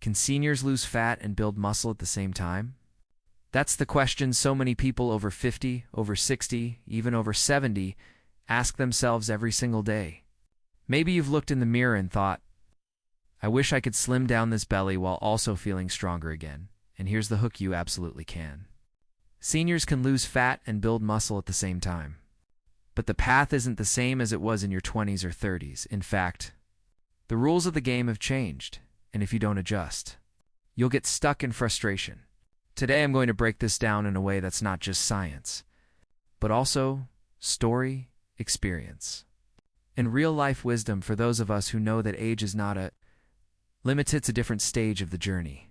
Can seniors lose fat and build muscle at the same time? That's the question so many people over 50, over 60, even over 70 ask themselves every single day. Maybe you've looked in the mirror and thought, I wish I could slim down this belly while also feeling stronger again. And here's the hook: you absolutely can. Seniors can lose fat and build muscle at the same time. But the path isn't the same as it was in your 20s or 30s. In fact, the rules of the game have changed, and if you don't adjust, you'll get stuck in frustration. Today I'm going to break this down in a way that's not just science, but also story, experience, and real-life wisdom for those of us who know that age is not a limit, it's a different stage of the journey.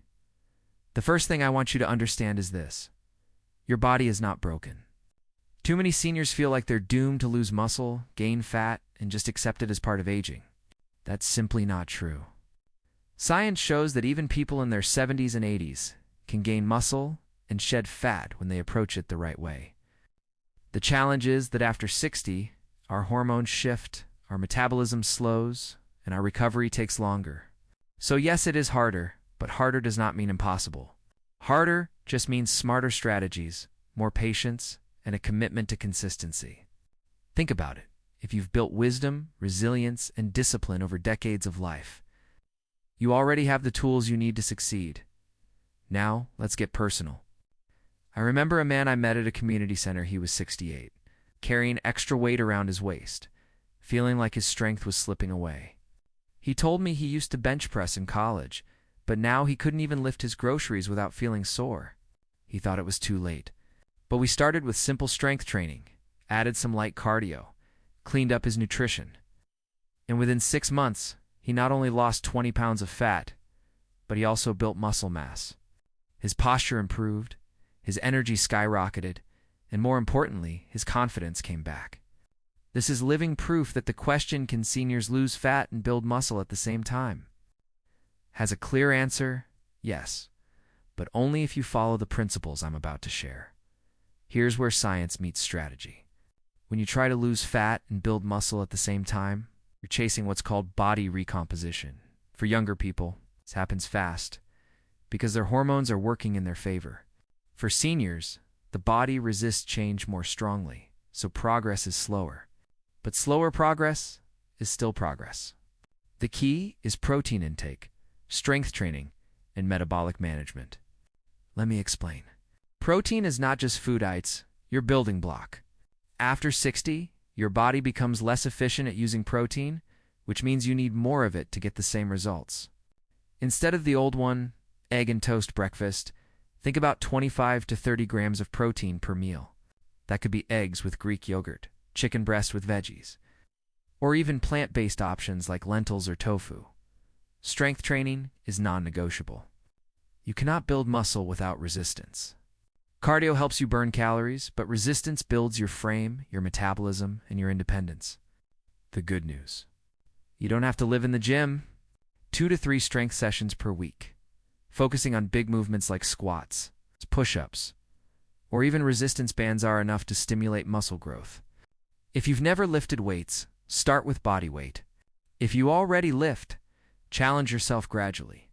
The first thing I want you to understand is this: your body is not broken. Too many seniors feel like they're doomed to lose muscle, gain fat, and just accept it as part of aging. That's simply not true. Science shows that even people in their 70s and 80s can gain muscle and shed fat when they approach it the right way. The challenge is that after 60, our hormones shift, our metabolism slows, and our recovery takes longer. So yes, it is harder, but harder does not mean impossible. Harder just means smarter strategies, more patience, and a commitment to consistency. Think about it. If you've built wisdom, resilience, and discipline over decades of life, you already have the tools you need to succeed. Now, let's get personal. I remember a man I met at a community center. He was 68, carrying extra weight around his waist, feeling like his strength was slipping away. He told me he used to bench press in college, but now he couldn't even lift his groceries without feeling sore. He thought it was too late. But we started with simple strength training, added some light cardio, cleaned up his nutrition. And within 6 months, he not only lost 20 pounds of fat, but he also built muscle mass. His posture improved, his energy skyrocketed, and more importantly, his confidence came back. This is living proof that the question, can seniors lose fat and build muscle at the same time, has a clear answer: yes, but only if you follow the principles I'm about to share. Here's where science meets strategy. When you try to lose fat and build muscle at the same time, you're chasing what's called body recomposition. For younger people, this happens fast because their hormones are working in their favor. For seniors, the body resists change more strongly, so progress is slower. But slower progress is still progress. The key is protein intake, strength training, and metabolic management. Let me explain. Protein is not just food, it's your building block. After 60, your body becomes less efficient at using protein, which means you need more of it to get the same results. Instead of the old one, egg and toast breakfast, think about 25 to 30 grams of protein per meal. That could be eggs with Greek yogurt, chicken breast with veggies, or even plant-based options like lentils or tofu. Strength training is non-negotiable. You cannot build muscle without resistance. Cardio helps you burn calories, but resistance builds your frame, your metabolism, and your independence. The good news: you don't have to live in the gym. 2 to 3 strength sessions per week, focusing on big movements like squats, push-ups, or even resistance bands are enough to stimulate muscle growth. If you've never lifted weights, start with body weight. If you already lift, challenge yourself gradually.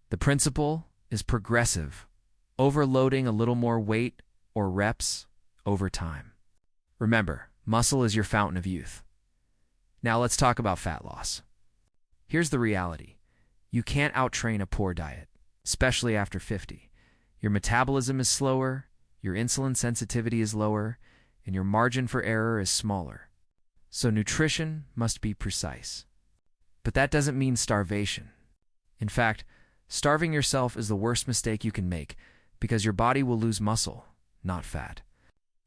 The principle is progressive, overloading a little more weight or reps over time. Remember, muscle is your fountain of youth. Now let's talk about fat loss. Here's the reality: you can't outtrain a poor diet, especially after 50. Your metabolism is slower, your insulin sensitivity is lower, and your margin for error is smaller. So nutrition must be precise. But that doesn't mean starvation. In fact, starving yourself is the worst mistake you can make, because your body will lose muscle, not fat.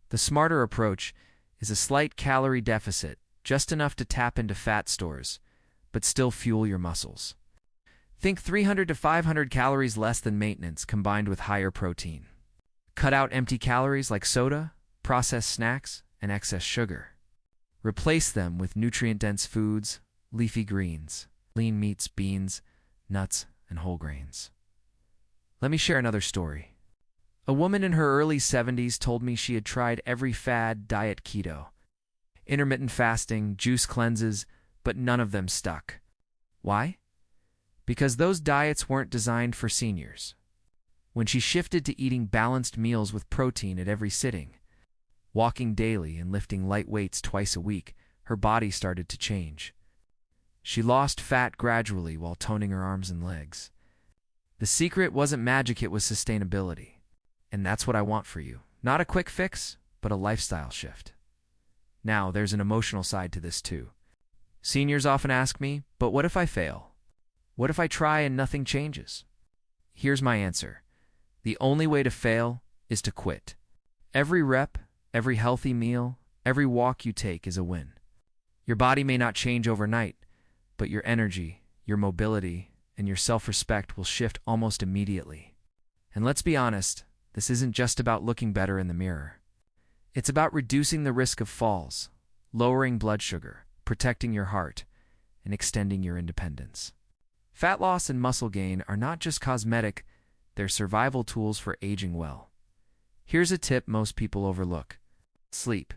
The smarter approach is a slight calorie deficit, just enough to tap into fat stores, but still fuel your muscles. Think 300 to 500 calories less than maintenance combined with higher protein. Cut out empty calories like soda, processed snacks, and excess sugar. Replace them with nutrient-dense foods, leafy greens, lean meats, beans, nuts, and whole grains. Let me share another story. A woman in her early 70s told me she had tried every fad diet: keto, intermittent fasting, juice cleanses, but none of them stuck. Why? Because those diets weren't designed for seniors. When she shifted to eating balanced meals with protein at every sitting, walking daily and lifting light weights twice a week, her body started to change. She lost fat gradually while toning her arms and legs. The secret wasn't magic, it was sustainability. And that's what I want for you. Not a quick fix, but a lifestyle shift. Now, there's an emotional side to this too. Seniors often ask me, but what if I fail? What if I try and nothing changes? Here's my answer. The only way to fail is to quit. Every rep, every healthy meal, every walk you take is a win. Your body may not change overnight, but your energy, your mobility, and your self-respect will shift almost immediately. And let's be honest, this isn't just about looking better in the mirror. It's about reducing the risk of falls, lowering blood sugar, protecting your heart, and extending your independence. Fat loss and muscle gain are not just cosmetic, they're survival tools for aging well. Here's a tip most people overlook. Sleep.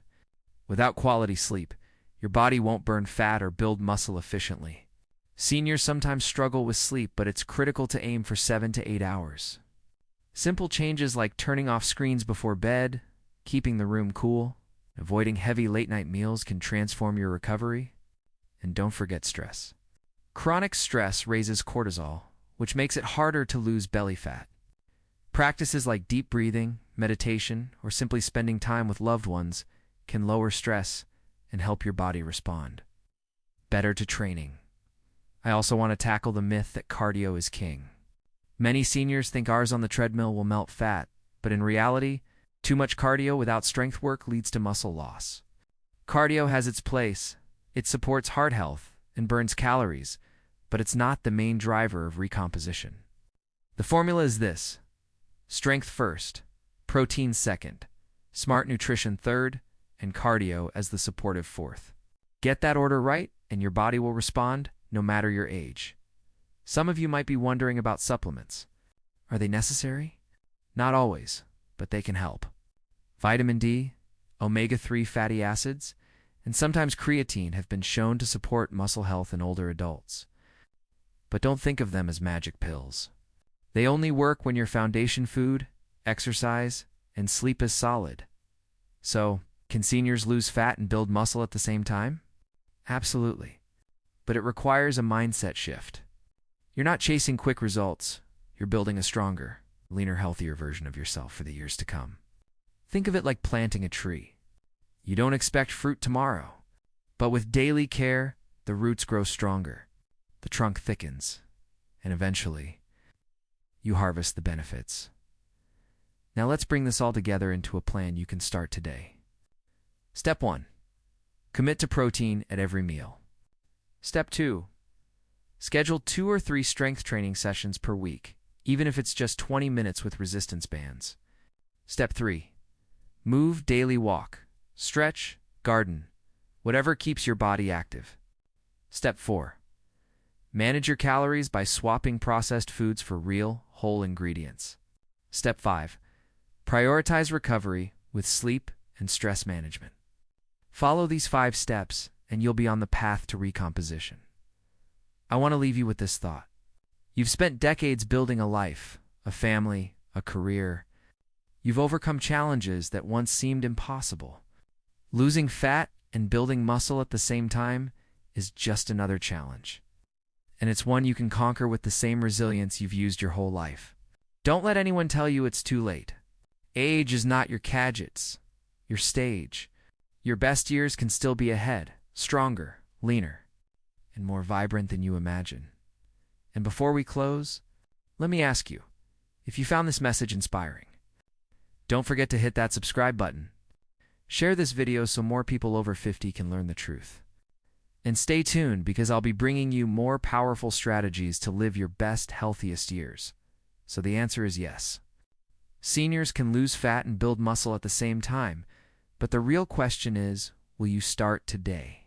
Without quality sleep, your body won't burn fat or build muscle efficiently. Seniors sometimes struggle with sleep, but it's critical to aim for 7 to 8 hours. Simple changes like turning off screens before bed, keeping the room cool, avoiding heavy late-night meals can transform your recovery. And don't forget stress. Chronic stress raises cortisol, which makes it harder to lose belly fat. Practices like deep breathing, meditation, or simply spending time with loved ones can lower stress and help your body respond. Better to training. I also want to tackle the myth that cardio is king. Many seniors think hours on the treadmill will melt fat, but in reality, too much cardio without strength work leads to muscle loss. Cardio has its place. It supports heart health and burns calories, but it's not the main driver of recomposition. The formula is this: strength first, protein second, smart nutrition third, and cardio as the supportive fourth. Get that order right, and your body will respond, no matter your age. Some of you might be wondering about supplements. Are they necessary? Not always, but they can help. Vitamin D, omega-3 fatty acids, and sometimes creatine have been shown to support muscle health in older adults. But don't think of them as magic pills. They only work when your foundation food, exercise, and sleep is solid. So, can seniors lose fat and build muscle at the same time? Absolutely. But it requires a mindset shift. You're not chasing quick results. You're building a stronger, leaner, healthier version of yourself for the years to come. Think of it like planting a tree. You don't expect fruit tomorrow, but with daily care, the roots grow stronger, the trunk thickens, and eventually, you harvest the benefits. Now let's bring this all together into a plan you can start today. Step 1. Commit to protein at every meal. Step 2. Schedule 2 or 3 strength training sessions per week, even if it's just 20 minutes with resistance bands. Step 3. Move, daily walk, stretch, garden, whatever keeps your body active. Step 4. Manage your calories by swapping processed foods for real, whole ingredients. Step 5. Prioritize recovery with sleep and stress management. Follow these 5 steps, and you'll be on the path to recomposition. I want to leave you with this thought. You've spent decades building a life, a family, a career. You've overcome challenges that once seemed impossible. Losing fat and building muscle at the same time is just another challenge. And it's one you can conquer with the same resilience you've used your whole life. Don't let anyone tell you it's too late. Age is not your gadgets, your stage. Your best years can still be ahead, stronger, leaner, and more vibrant than you imagine. And before we close, let me ask you, if you found this message inspiring, don't forget to hit that subscribe button. Share this video so more people over 50 can learn the truth. And stay tuned, because I'll be bringing you more powerful strategies to live your best, healthiest years. So the answer is yes. Seniors can lose fat and build muscle at the same time, but the real question is, will you start today?